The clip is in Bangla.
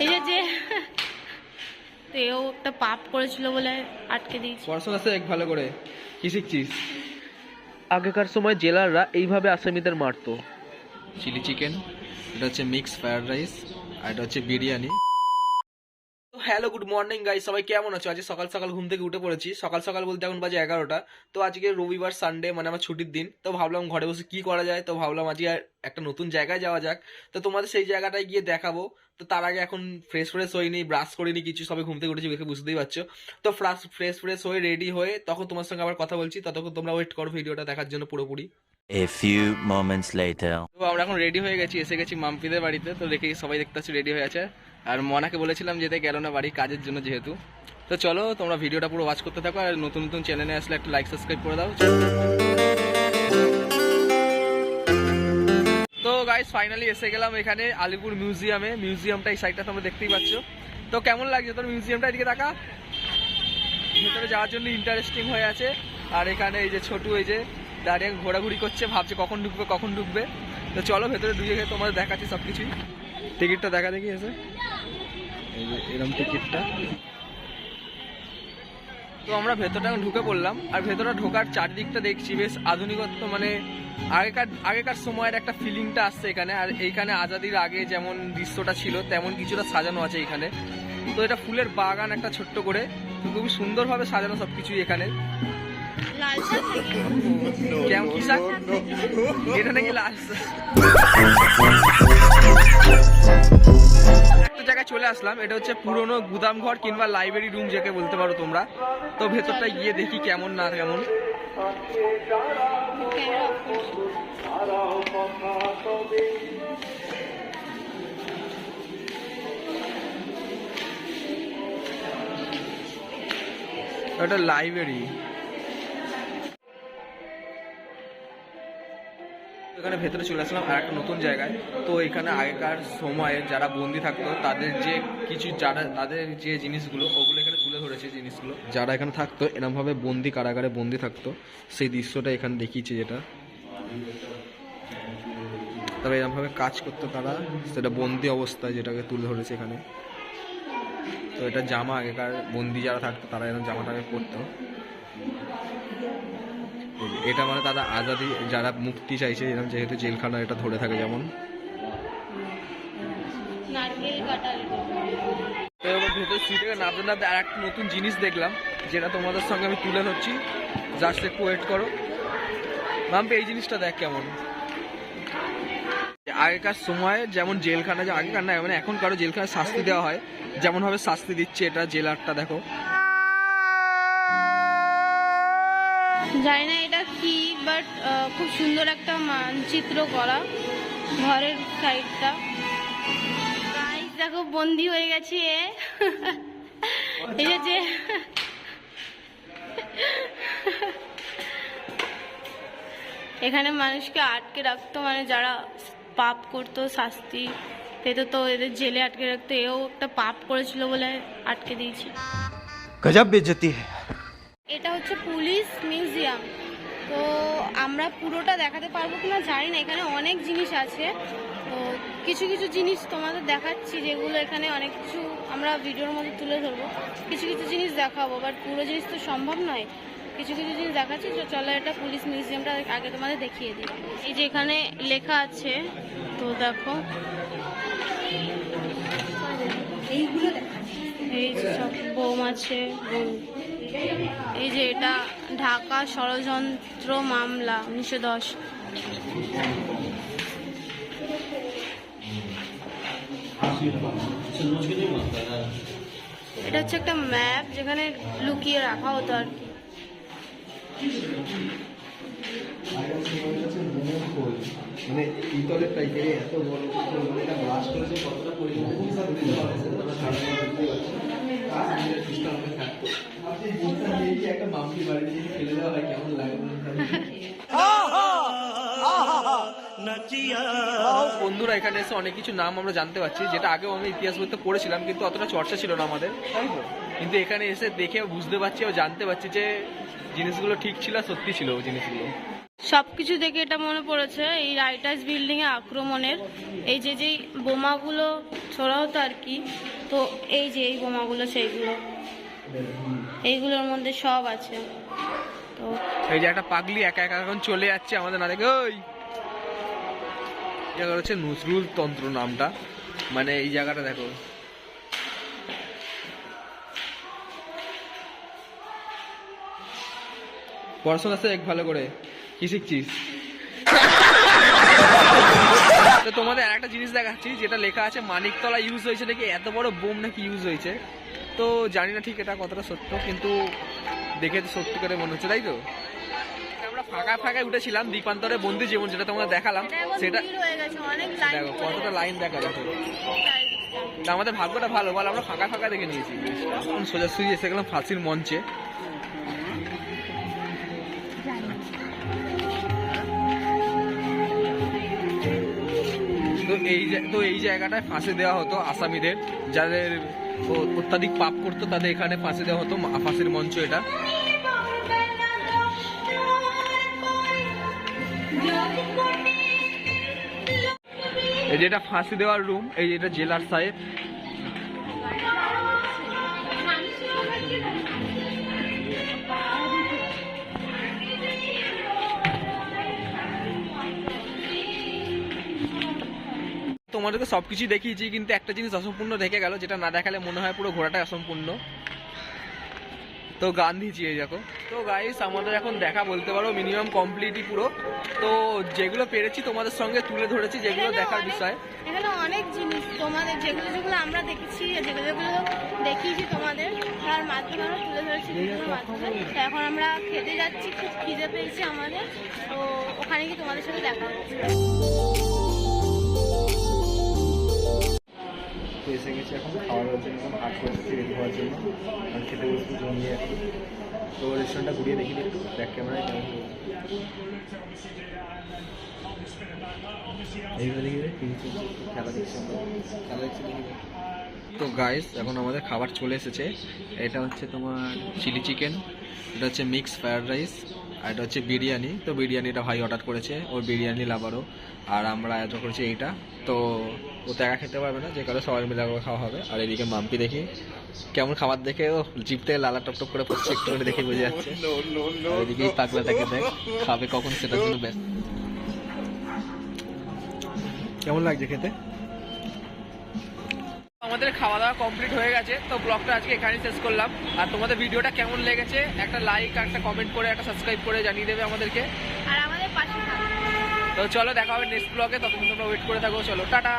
এই যে তো এও একটা পাপ করেছিল বলে আটকে দিয়েছে। পড়াশোনা শেখ ভালো করে। কি শিখছিস? আগেকার সময় জেলাররা এইভাবে আসামিদের মারতো। চিলি চিকেন, এটা হচ্ছে মিক্স ফ্রাইড রাইস, আর এটা হচ্ছে biryani. Hello good morning guys, সবাই কেমন আছো? আজকে সকাল সকাল ঘুম থেকে উঠে পড়েছি। সকাল সকাল বলতে এখন বাজে 11টা। তো আজকে রবিবার সানডে, মানে আমার ছুটির দিন। তো ভাবলাম ঘরে বসে কি করা যায়, তো ভাবলাম আজকে একটা নতুন জায়গায় যাওয়া যাক। তো তোমাদের সেই জায়গাটায় গিয়ে দেখাবো। তো তার আগে এখন ফ্রেশ হইনি, ব্রাশ করিনি কিছু, সবাই ঘুম থেকে উঠেছি, দেখে বুঝতেই পারছো। তো ফ্রেশ হয়ে রেডি হয়ে তখন তোমার সঙ্গে আবার কথা বলছি, ততক্ষণ তোমরা ওয়েট করো ভিডিওটা দেখার জন্য পুরোপুরি। A few moments later. তো আমরা এখন রেডি হয়ে গেছি, এসে গেছি মাম্পিদের বাড়িতে। তো দেখে সবাই দেখতে পাচ্ছি রেডি হয়ে আছে। আর মনাকে বলেছিলাম যেতে, গেল না বাড়ি কাজের জন্য যেহেতু। তো চলো তোমরা ভিডিওটা পুরো ওয়াচ করতে থাকো, আর নতুন নতুন চ্যানেলে আসলে একটা লাইক সাবস্ক্রাইব করে দাও। তো গাইস ফাইনালি এসে গেলাম এখানে আলিপুর মিউজিয়ামে। মিউজিয়ামটা এই সাইডটা তোমরা দেখতেই পাচ্ছ। তো কেমন লাগছে তোর মিউজিয়ামটা? এদিকে তাকা, ভেতরে যাওয়ার জন্য ইন্টারেস্টিং হয়ে আছে। আর এখানে এই যে ছোটু, এই যে দাঁড়িয়ে ঘোরাঘুরি করছে, ভাবছে কখন ঢুকবে। তো চলো ভেতরে ঢুকে গিয়ে তোমাদের দেখাচ্ছি সব কিছুই। টিকিটটা দেখা দেখি এসে, এই যে এরকম টিকিটটা। তো আমরা ভেতরটা ঢুকে পড়লাম, আর ভেতরে ঢোকার চারদিকটা দেখছি বেশ আধুনিকত্ব, মানে আগেকার সময়ের একটা ফিলিংটা আসছে এখানে। আর এইখানে আজাদির আগে যেমন দৃশ্যটা ছিল তেমন কিছুটা সাজানো আছে এখানে। তো এটা ফুলের বাগান একটা ছোট্ট করে, খুবই সুন্দরভাবে সাজানো সবকিছুই এখানে। কেমন কি শাক? এটা নাকি লাল শাক। একটা জায়গায় চলে আসলাম, এটা হচ্ছে পুরনো গুদাম ঘর কিংবা লাইব্রেরি রুম যাকে বলতে পারো তোমরা। তো ভেতরটা গিয়ে দেখি কেমন না কেমন। এটা লাইব্রেরি। এখানে ভেতরে চলে আসলাম আর একটা নতুন জায়গায়। তো এখানে আগেকার সময়ে যারা বন্দি থাকতো তাদের যে কিছু, তাদের যে জিনিসগুলো, ওগুলো এখানে তুলে ধরেছে জিনিসগুলো। যারা এখানে থাকতো এরকম ভাবে বন্দি, কারাগারে বন্দি থাকতো, সেই দৃশ্যটা এখানে দেখিয়েছে যেটা। তবে এরকম ভাবে কাজ করতো তারা, সেটা বন্দি অবস্থায় যেটাকে তুলে ধরেছে এখানে। তো এটা জামা, আগেকার বন্দি যারা থাকতো তারা এরকম জামাটাকে পরতো। এটা মানে তারা আজাদি, যারা মুক্তি চাইছে, এরকম যেহেতু জেলখানা এটা ধরে থাকে যেমন। তো এবার ভেতর সিট থেকে নামতে নামতে আর একটা নতুন জিনিস দেখলাম, যেটা তোমাদের সঙ্গে আমি তুলে ধরছি, জাস্ট একটু ওয়েট করো। মাম্পি এই জিনিসটা দেখ কেমন। আগেকার সময় যেমন জেলখানা, যে আগেকার না মানে এখন কারো জেলখানায় শাস্তি দেওয়া হয়, যেমন ভাবে শাস্তি দিচ্ছে এটা জেলারটা দেখো। জানি না এটা কি, বাট খুব সুন্দর একটা মানচিত্র করা ঘরের সাইডটা। গাইস দেখো বন্দি হয়ে গেছে এই যে এখানে মানুষকে আটকে রাখতো, মানে যারা পাপ করতো শাস্তি পেত, তো এদের জেলে আটকে রাখতো। এও একটা পাপ করেছিল বলে আটকে দিয়েছে। गजब बेइज्जती है। এটা হচ্ছে পুলিশ মিউজিয়াম। তো আমরা পুরোটা দেখাতে পারবো কিনা জানি না, এখানে অনেক জিনিস আছে। তো কিছু কিছু জিনিস তোমাদের দেখাচ্ছি, যেগুলো এখানে অনেক কিছু আমরা ভিডিওর মধ্যে তুলে ধরবো। কিছু কিছু জিনিস দেখাবো, বাট পুরো জিনিস তো সম্ভব নয়। কিছু কিছু জিনিস দেখাচ্ছি। তো চলো এটা পুলিশ মিউজিয়ামটা আগে তোমাদের দেখিয়ে দিই। এই যে এখানে লেখা আছে, তো দেখো এই সব বোম আছে। এই যে এটা ঢাকা ষড়যন্ত্র মামলা 1910। এটা হচ্ছে একটা ম্যাপ, যেখানে লুকিয়ে রাখা হতো আর কি। মানে ইতলের টাইপের এত বড় একটা ব্লাস্ট করেছে, কতটা পরিমাণে একটা মাম্পি বাড়িতে যদি ফেলে দেওয়া হয় কেমন লাগে? বন্ধুরা এখানে এসে অনেক কিছু নাম আমরা জানতে পারছি, যেটা আগেও আমি ইতিহাস বইতে পড়েছিলাম, কিন্তু অতটা চর্চা ছিল না আমাদের, তাই তো। কিন্তু এখানে এসে দেখে বুঝতে পারছি ও জানতে পারছি যে জিনিসগুলো ঠিক ছিল, সত্যি ছিল ওই জিনিসগুলো। সবকিছু দেখে এটা মনে পড়েছে এই রাইটার্স বিল্ডিং এ আক্রমণের এই যে যেই বোমাগুলো ছোড়া হতো আর কি, তো এই যে এই বোমাগুলো সেইগুলো এইগুলোর মধ্যে সব আছে। তো এই যে একটা পাগলি একা একা এখন চলে যাচ্ছে আমাদের না দেখে, ওই জায়গা হচ্ছে নজরুল তন্ত্র নামটা, মানে এই জায়গাটা দেখো। পড়াশোনা আছে এক ভালো করে, কি শিখছিস? তো তোমাদের আর একটা জিনিস দেখাচ্ছি যেটা লেখা আছে মানিকতলা ইউজ হয়েছে নাকি, এত বড় বোম নাকি ইউজ হয়েছে। তো জানি না ঠিক এটা কতটা সত্য, কিন্তু দেখে তো সত্যি করে মনে হচ্ছে, তাই তো? আমরা ফাঁকা ফাঁকায় উঠেছিলাম দ্বীপান্তরে বন্দি জীবন, যেটা তোমরা দেখালাম, সেটা দেখো কতটা লাইন দেখা যাচ্ছে। তা আমাদের ভাগ্যটা ভালো বল, আমরা ফাঁকা ফাঁকা দেখে নিয়েছি। এখন সোজাসুজি এসে গেলাম ফাঁসির মঞ্চে। তো এই জায়গাটায় ফাঁসি দেওয়া হতো আসামিদের, যাদের অত্যাধিক পাপ করতো তাদের এখানে ফাঁসি দেওয়া হতো, ফাঁসির মঞ্চ এটা। এই যেটা ফাঁসি দেওয়ার রুম, এই যেটা জেলার সাহেব। তোমাদেরকে সবকিছু দেখিয়েছি, কিন্তু একটা জিনিস অসম্পূর্ণ থেকে গেল, যেটা না দেখালে মনে হয় পুরো ঘোরাটাই অসম্পূর্ণ। তো গান্ধীজি এই দেখো। তো গাইস আমাদের এখন দেখা বলতে পারো মিনিমাম কমপ্লিটই পুরো। তো যেগুলো পেরেছি তোমাদের সঙ্গে তুলে ধরেছি, যেগুলো দেখার বিষয়। এখানে অনেক জিনিস তোমাদের যেগুলো যেগুলো আমরা দেখেছি, যেগুলো যেগুলো দেখিয়েছি তোমাদের, তার মাধ্যমে আমরা তুলে ধরেছি ভিডিওর মাধ্যমে। তো এখন আমরা খেতে যাচ্ছি, খুব খিদে পেয়েছি আমাদের, তো ওখানে কি তোমাদের সাথে দেখা হচ্ছে। তো এসে গেছি এখন খাওয়ার জন্য, এখন হাট করে এসেছি রেডি হওয়ার জন্য, আর খেতে বসবো জমিয়ে আর কি। তো রেস্টুরেন্টটা ঘুরিয়ে দেখি একটু ব্যাক ক্যামেরায় কেমন এইগুলো দেখি খেলা দেখছি, খেলা দেখছি দেখি। তো গাইস এখন আমাদের খাবার চলে এসেছে। এটা হচ্ছে তোমার চিলি চিকেন, এটা হচ্ছে মিক্স ফ্রায়েড রাইস, আর এটা হচ্ছে বিরিয়ানি। তো বিরিয়ানিটা ভাই অর্ডার করেছে, ওর বিরিয়ানি লাভারও। আর আমরা আয়োজন করেছি এইটা। তো ও তো একা খেতে পারবে না, যে কারণে সবাই মিলে খাওয়া হবে। আর এদিকে মাম্পি দেখি কেমন খাবার দেখে ও জিভ থেকে লালা টপ টপ করে পড়ছে, একটু করে দেখে বোঝা যাচ্ছে। আর এদিকে পাগলা থাকে, দেখ খাবে কখন সেটার জন্য ব্যস্ত। কেমন লাগছে খেতে? আমাদের খাওয়া দাওয়া কমপ্লিট হয়ে গেছে। তো ব্লগটা আজকে এখানেই শেষ করলাম। আর তোমাদের ভিডিওটা কেমন লেগেছে একটা লাইক, একটা কমেন্ট করে, একটা সাবস্ক্রাইব করে জানিয়ে দেবে আমাদেরকে। আর আমাদের পাশে থাকবে। তো চলো দেখা হবে নেক্সট ব্লগে, ততক্ষণ তোমরা ওয়েট করে থাকো। চলো টাটা।